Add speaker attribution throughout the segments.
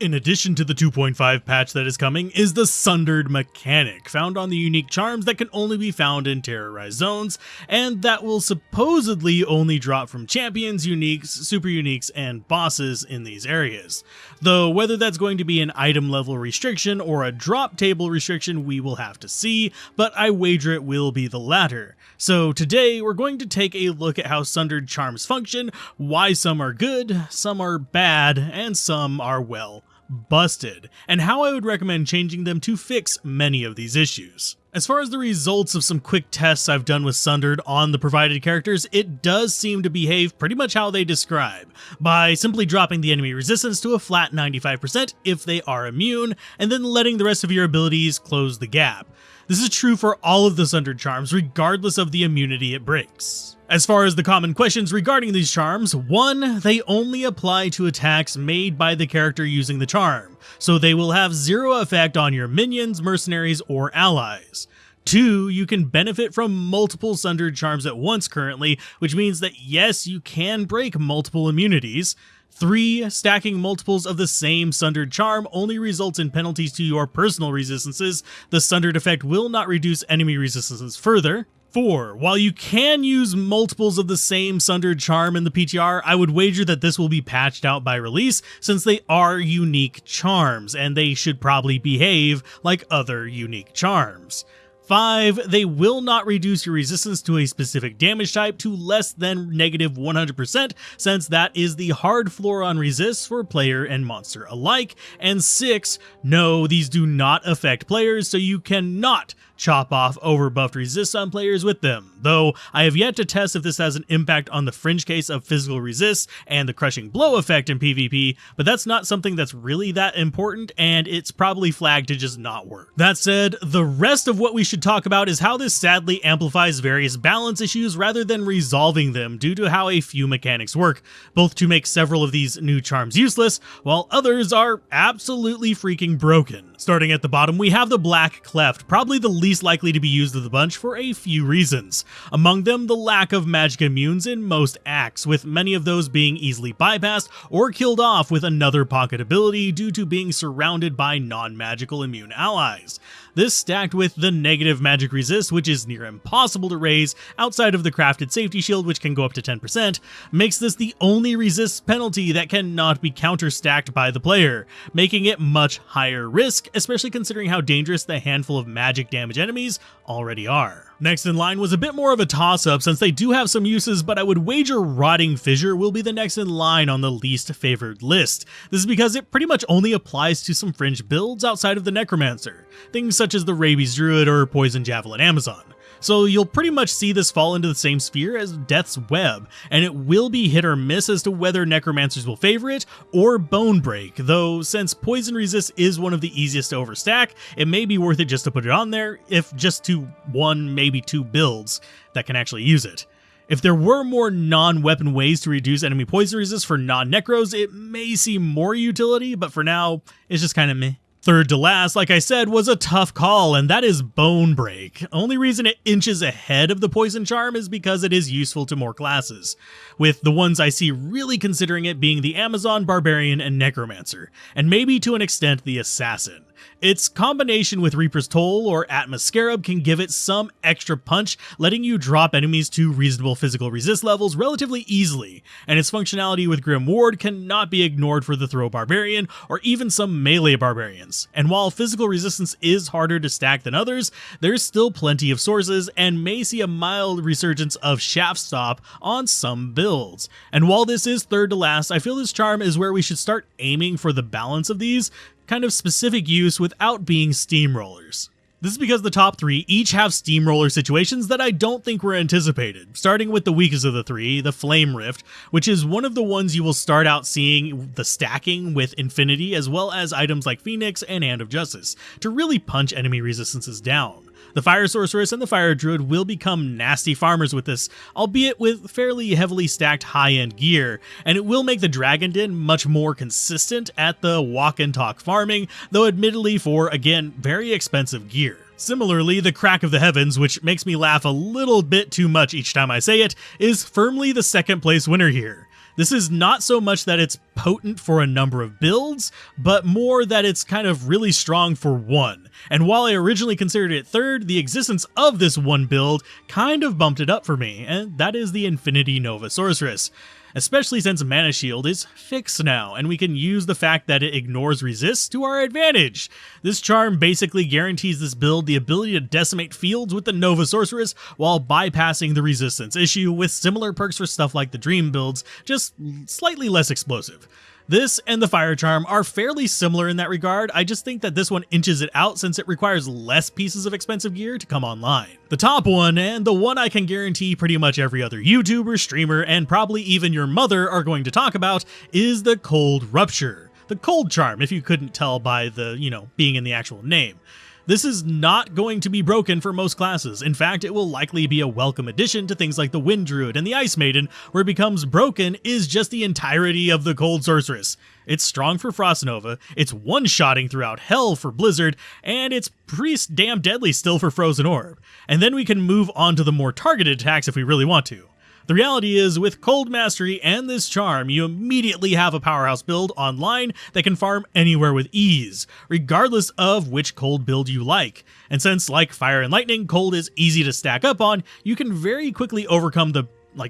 Speaker 1: In addition to the 2.5 patch that is coming is the Sundered mechanic, found on the unique charms that can only be found in terrorized zones, and that will supposedly only drop from champions, uniques, super uniques, and bosses in these areas. Though whether that's going to be an item level restriction or a drop table restriction we will have to see, but I wager it will be the latter. So today we're going to take a look at how Sundered Charms function, why some are good, some are bad, and some are, well, busted, and how I would recommend changing them to fix many of these issues. As far as the results of some quick tests I've done with Sundered on the provided characters, it does seem to behave pretty much how they describe, by simply dropping the enemy resistance to a flat 95% if they are immune, and then letting the rest of your abilities close the gap. This is true for all of the Sundered Charms, regardless of the immunity it breaks. As far as the common questions regarding these charms, 1, they only apply to attacks made by the character using the charm, so they will have zero effect on your minions, mercenaries, or allies. 2, you can benefit from multiple Sundered Charms at once currently, which means that yes, you can break multiple immunities. 3, stacking multiples of the same Sundered Charm only results in penalties to your personal resistances. The Sundered effect will not reduce enemy resistances further. 4, while you can use multiples of the same Sundered Charm in the PTR, I would wager that this will be patched out by release, since they are unique charms, and they should probably behave like other unique charms. 5, they will not reduce your resistance to a specific damage type to less than -100%, since that is the hard floor on resists for player and monster alike. And 6, no, these do not affect players, so you cannot chop off overbuffed resists on players with them, though I have yet to test if this has an impact on the fringe case of physical resists and the crushing blow effect in PvP, but that's not something that's really that important, and it's probably flagged to just not work. That said, the rest of what we should talk about is how this sadly amplifies various balance issues rather than resolving them due to how a few mechanics work, both to make several of these new charms useless, while others are absolutely freaking broken. Starting at the bottom, we have the Black Cleft, probably the least likely to be used of the bunch for a few reasons. Among them, the lack of magic immunes in most acts, with many of those being easily bypassed or killed off with another pocket ability due to being surrounded by non-magical immune allies. This stacked with the negative magic resist, which is near impossible to raise outside of the crafted safety shield, which can go up to 10%, makes this the only resist penalty that cannot be counter-stacked by the player, making it much higher risk, especially considering how dangerous the handful of magic damage enemies already are. Next in line was a bit more of a toss-up since they do have some uses, but I would wager Rotting Fissure will be the next in line on the least favored list. This is because it pretty much only applies to some fringe builds outside of the Necromancer, things such as the Rabies Druid or Poison Javelin Amazon. So you'll pretty much see this fall into the same sphere as Death's Web, and it will be hit or miss as to whether Necromancers will favor it or Bone Break, though since Poison Resist is one of the easiest to overstack, it may be worth it just to put it on there, if just to 1, maybe 2 builds that can actually use it. If there were more non-weapon ways to reduce enemy poison resist for non-necros, it may see more utility, but for now, it's just kinda meh. Third to last, like I said, was a tough call, and that is Bone Break. Only reason it inches ahead of the Poison Charm is because it is useful to more classes, with the ones I see really considering it being the Amazon, Barbarian, and Necromancer, and maybe to an extent the Assassin. Its combination with Reaper's Toll or Atmos Scarab can give it some extra punch, letting you drop enemies to reasonable physical resist levels relatively easily, and its functionality with Grim Ward cannot be ignored for the Throw Barbarian or even some melee barbarians. And while physical resistance is harder to stack than others, there's still plenty of sources and may see a mild resurgence of Shaft Stop on some builds. And while this is third to last, I feel this charm is where we should start aiming for the balance of these kind of specific use without being steamrollers. This is because the top 3 each have steamroller situations that I don't think were anticipated, starting with the weakest of the 3, the Flame Rift, which is one of the ones you will start out seeing the stacking with Infinity, as well as items like Phoenix and Hand of Justice, to really punch enemy resistances down. The Fire Sorceress and the Fire Druid will become nasty farmers with this, albeit with fairly heavily stacked high-end gear, and it will make the Dragon Den much more consistent at the walk and talk farming, though admittedly for, again, very expensive gear. Similarly, the Crack of the Heavens, which makes me laugh a little bit too much each time I say it, is firmly the second place winner here. This is not so much that it's potent for a number of builds, but more that it's kind of really strong for one. And while I originally considered it third, the existence of this one build kind of bumped it up for me, and that is the Infinity Nova Sorceress. Especially since Mana Shield is fixed now, and we can use the fact that it ignores resists to our advantage. This charm basically guarantees this build the ability to decimate fields with the Nova Sorceress while bypassing the resistance issue, with similar perks for stuff like the Dream builds, just slightly less explosive. This and the Fire Charm are fairly similar in that regard. I just think that this one inches it out since it requires less pieces of expensive gear to come online. The top one, and the one I can guarantee pretty much every other YouTuber, streamer, and probably even your mother are going to talk about, is the Cold Rupture. The Cold Charm, if you couldn't tell by the, being in the actual name. This is not going to be broken for most classes. In fact, it will likely be a welcome addition to things like the Wind Druid and the Ice Maiden, where it becomes broken is just the entirety of the Cold Sorceress. It's strong for Frost Nova, it's one-shotting throughout hell for Blizzard, and it's pretty damn deadly still for Frozen Orb. And then we can move on to the more targeted attacks if we really want to. The reality is, with Cold Mastery and this charm, you immediately have a powerhouse build online that can farm anywhere with ease, regardless of which cold build you like. And since, like Fire and Lightning, cold is easy to stack up on, you can very quickly overcome the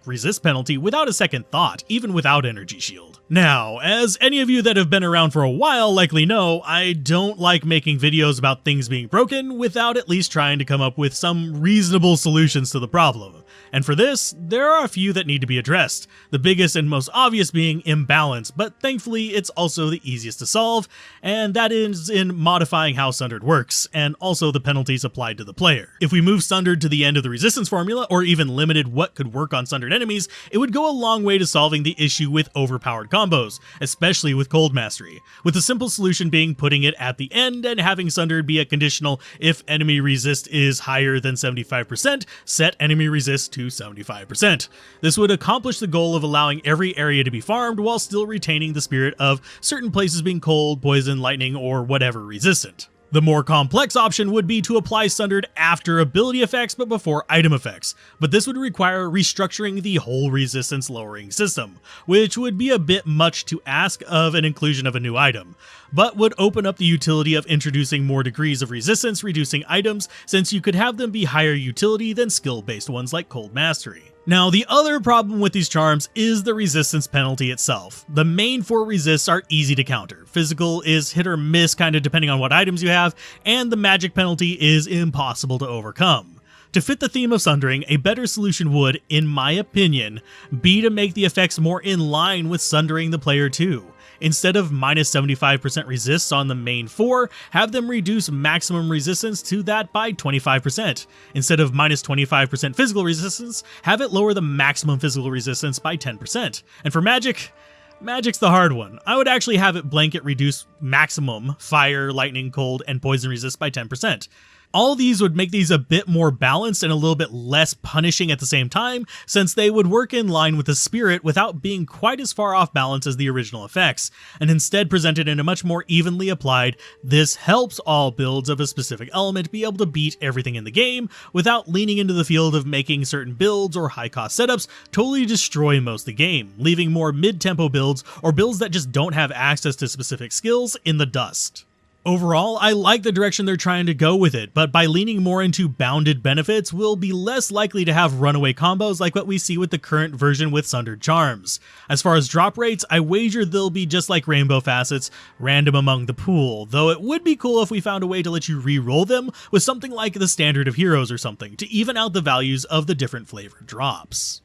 Speaker 1: resist penalty without a second thought, even without Energy Shield. Now, as any of you that have been around for a while likely know, I don't like making videos about things being broken without at least trying to come up with some reasonable solutions to the problem. And for this, there are a few that need to be addressed, the biggest and most obvious being imbalance, but thankfully it's also the easiest to solve, and that is in modifying how Sundered works, and also the penalties applied to the player. If we move Sundered to the end of the resistance formula, or even limited what could work on Sundered enemies, it would go a long way to solving the issue with overpowered combos, especially with Cold Mastery, with the simple solution being putting it at the end and having Sundered be a conditional if enemy resist is higher than 75%, set enemy resist to 75%. This would accomplish the goal of allowing every area to be farmed while still retaining the spirit of certain places being cold, poison, lightning, or whatever resistant. The more complex option would be to apply Sundered after ability effects but before item effects, but this would require restructuring the whole resistance lowering system, which would be a bit much to ask of an inclusion of a new item, but would open up the utility of introducing more degrees of resistance reducing items, since you could have them be higher utility than skill-based ones like Cold Mastery. Now, the other problem with these charms is the resistance penalty itself. The main 4 resists are easy to counter. Physical is hit or miss kind of depending on what items you have, and the magic penalty is impossible to overcome. To fit the theme of sundering, a better solution would, in my opinion, be to make the effects more in line with sundering the player too. Instead of minus 75% resists on the main 4, have them reduce maximum resistance to that by 25%. Instead of minus 25% physical resistance, have it lower the maximum physical resistance by 10%. And for magic, magic's the hard one. I would actually have it blanket reduce maximum fire, lightning, cold, and poison resist by 10%. All these would make these a bit more balanced and a little bit less punishing at the same time, since they would work in line with the spirit without being quite as far off balance as the original effects, and instead presented in a much more evenly applied, this helps all builds of a specific element be able to beat everything in the game without leaning into the field of making certain builds or high cost setups totally destroy most of the game, leaving more mid-tempo builds or builds that just don't have access to specific skills in the dust. Overall, I like the direction they're trying to go with it, but by leaning more into bounded benefits, we'll be less likely to have runaway combos like what we see with the current version with Sundered Charms. As far as drop rates, I wager they'll be just like Rainbow Facets, random among the pool, though it would be cool if we found a way to let you re-roll them with something like the Standard of Heroes or something, to even out the values of the different flavored drops.